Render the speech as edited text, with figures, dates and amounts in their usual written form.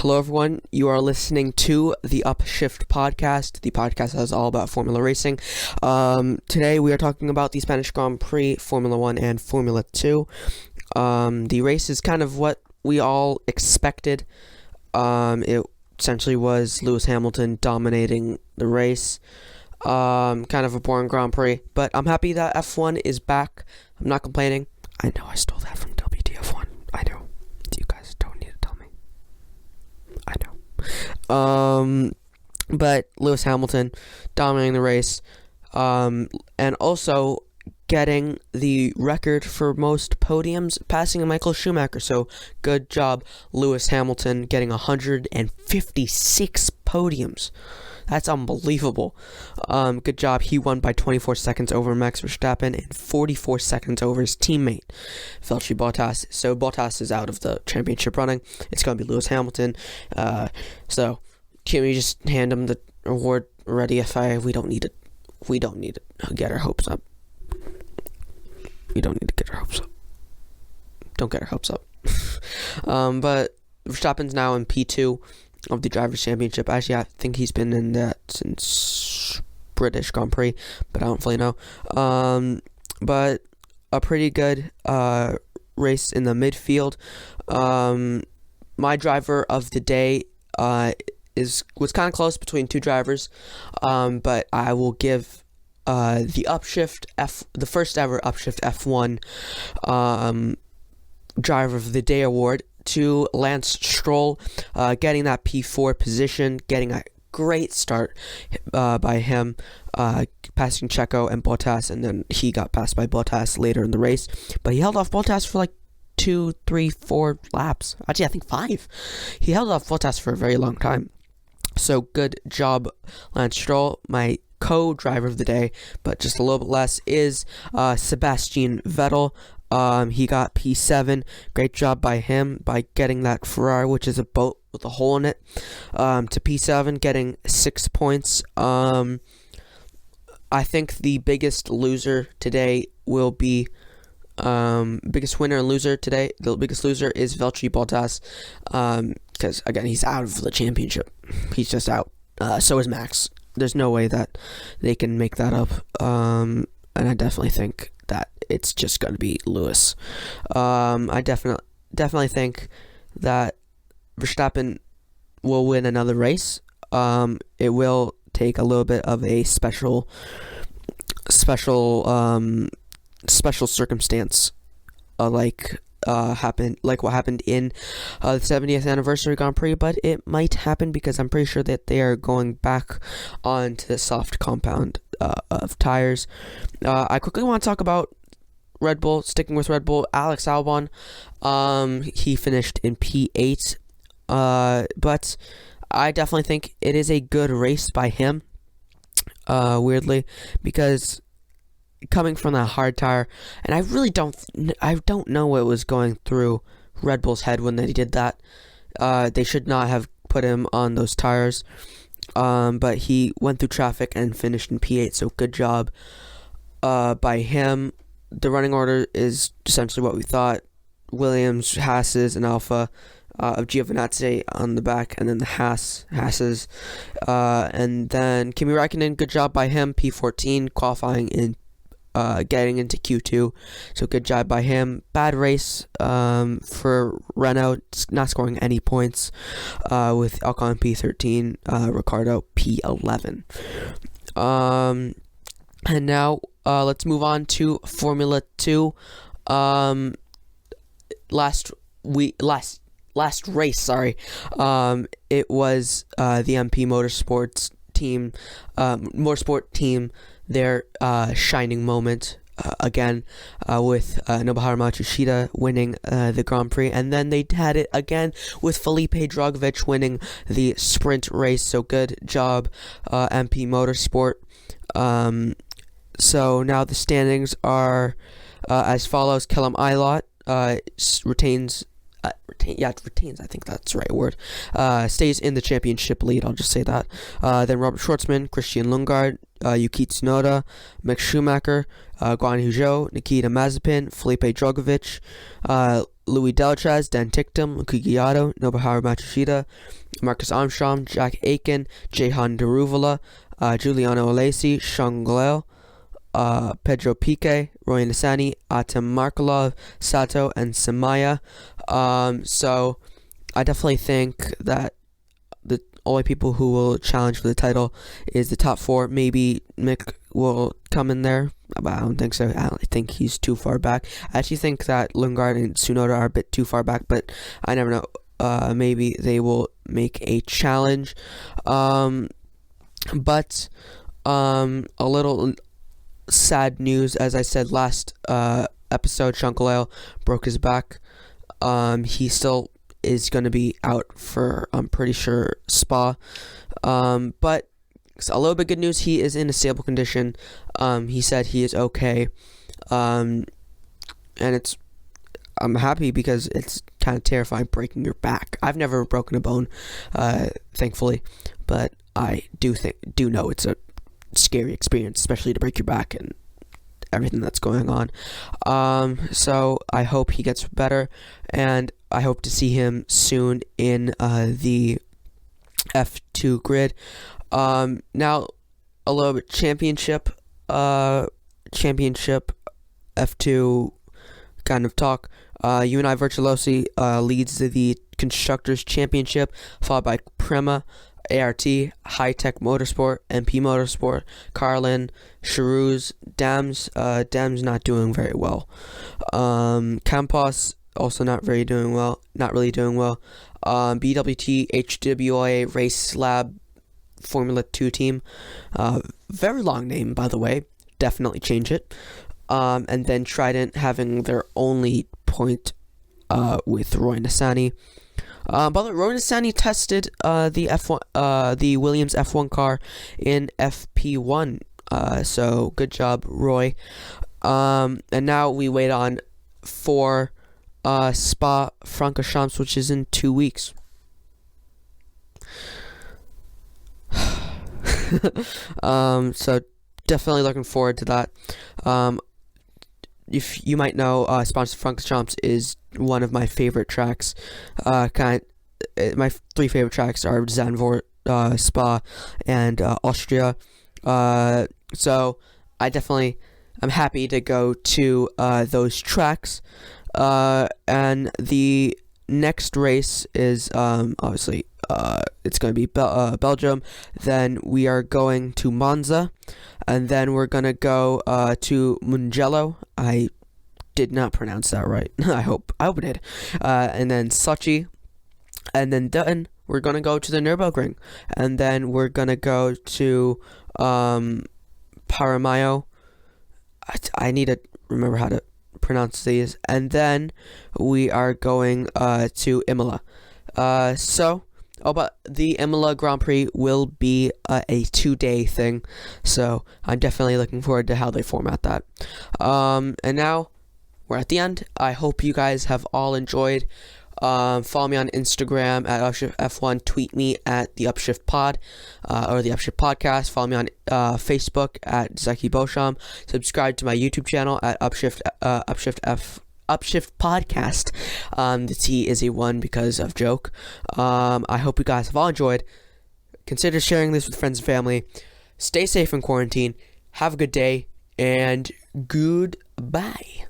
Hello everyone, you are listening to the Upshift podcast, the podcast that is all about Formula Racing. Today we are talking about the Spanish Grand Prix, Formula 1 and Formula 2. The race is kind of what we all expected. It essentially was Lewis Hamilton dominating the race. Kind of a boring Grand Prix, but I'm happy that F1 is back. I'm not complaining. I know I stole that from WTF1. I know. You guys don't need to tell me. I know. But Lewis Hamilton dominating the race, and also getting the record for most podiums, passing Michael Schumacher. So good job, Lewis Hamilton, getting 156 podiums. That's unbelievable. Good job. He won by 24 seconds over Max Verstappen and 44 seconds over his teammate, Valtteri Bottas. So Bottas is out of the championship running. It's going to be Lewis Hamilton. So can we just hand him the award already? We don't need to get our hopes up. We don't need to get our hopes up. Don't get our hopes up. But Verstappen's now in P2 of the Drivers' Championship. Actually, I think he's been in that since British Grand Prix, but I don't fully know. But a pretty good race in the midfield. My driver of the day was kind of close between two drivers, but I will give the first ever Upshift F1 driver of the day award to Lance Stroll, getting that P4 position, getting a great start by him, passing Checo and Bottas, and then he got passed by Bottas later in the race, but he held off Bottas for like 2, 3, 4 laps. Actually, I think 5. He held off Bottas for a very long time. So good job, Lance Stroll. My co-driver of the day, but just a little bit less, is Sebastian Vettel. He got P7. Great job by him by getting that Ferrari, which is a boat with a hole in it, to P7, getting 6 points. I think the biggest loser today will be biggest winner and loser today. The biggest loser is Valtteri Bottas, because again, he's out of the championship. He's just out. So is Max. There's no way that they can make that up. And I definitely think that it's just going to be Lewis. I definitely think that Verstappen will win another race. It will take a little bit of a special circumstance, like what happened in the 70th anniversary Grand Prix, but it might happen because I'm pretty sure that they are going back onto the soft compound of tires. I quickly want to talk about Red Bull. Sticking with Red Bull, Alex Albon, he finished in P8, but I definitely think it is a good race by him, weirdly, because coming from that hard tire, and I don't know what was going through Red Bull's head when they did that. They should not have put him on those tires, but he went through traffic and finished in P8, so good job by him. The running order is essentially what we thought: Williams, Haas's, and Alpha, of Giovinazzi on the back, and then the Haas's, and then Kimi Räikkönen, good job by him, P14, qualifying in getting into Q2, so good job by him. Bad race for Renault, not scoring any points, with Ocon P13, Ricciardo P11. And now let's move on to Formula 2. Last race, it was the MP Motorsport team, their shining moment again, with Nobuharu Matsushita winning the Grand Prix, and then they had it again with Felipe Drugovich winning the sprint race. So good job, MP Motorsport. So now the standings are as follows: Callum Ilott retains. Retains, I think that's the right word. Stays in the championship lead, I'll just say that. Then Robert Schwartzman, Christian Lundgaard, Yuki Tsunoda, Mick Schumacher, Guan Yu Zhou, Nikita Mazepin, Felipe Drugovich, Louis Delchaz, Dan Tictum, Kugiyato, Nobuharu Matsushita, Marcus Armstrong, Jack Aiken, Jehan Deruvala, Giuliano Alesi, Sean Galel, Pedro Pique, Roy Nissany, Atem Markelov, Sato, and Samaya. So I definitely think that the only people who will challenge for the title is the top four. Maybe Mick will come in there, but I don't think so. I don't think he's too far back. I actually think that Lundgaard and Tsunoda are a bit too far back, but I never know. Maybe they will make a challenge. But a little sad news, as I said last episode, Sean Galel broke his back. He still is going to be out for, I'm pretty sure, Spa. But a little bit good news, he is in a stable condition. He said he is okay. And I'm happy because it's kind of terrifying breaking your back. I've never broken a bone, thankfully, but I do know it's a scary experience, especially to break your back and everything that's going on. So I hope he gets better, and I hope to see him soon in the F2 grid. Now a little bit championship F2 kind of talk. Unai Virtuosi leads the Constructors Championship, followed by Prema, ART, High Tech Motorsport, MP Motorsport, Carlin, Charouz, Dams. Dams not doing very well. Campos also not really doing well. BWT, HWA, Race Lab, Formula 2 team. Very long name, by the way. Definitely change it. And then Trident having their only point with Roy Nissany. But Roy Nissany tested the Williams F1 car in FP1. So good job, Roy. And now we wait on for Spa Francorchamps, which is in 2 weeks. So definitely looking forward to that. If you might know, Spa-Francorchamps is one of my favorite tracks. My three favorite tracks are Zandvoort, Spa, and Austria. So I'm happy to go to those tracks. And the next race is obviously it's going to be Belgium. Then we are going to Monza, and then we're going to go to Mugello. I did not pronounce that right. I hope I did. And then Sochi, and then Dutton. We're going to go to the Nürburgring, and then we're going to go to Paramayo. I need to remember how to pronounce these. And then we are going to Imola. But the Imola Grand Prix will be a 2-day thing, so I'm definitely looking forward to how they format that. And now we're at the end. I hope you guys have all enjoyed. Follow me on Instagram at UpshiftF1. Tweet me at the Upshift Pod or the Upshift Podcast. Follow me on Facebook at Zeki Bosham. Subscribe to my YouTube channel at Upshift Podcast. The T is a 1 because of joke. I hope you guys have all enjoyed. Consider sharing this with friends and family. Stay safe in quarantine. Have a good day, and goodbye.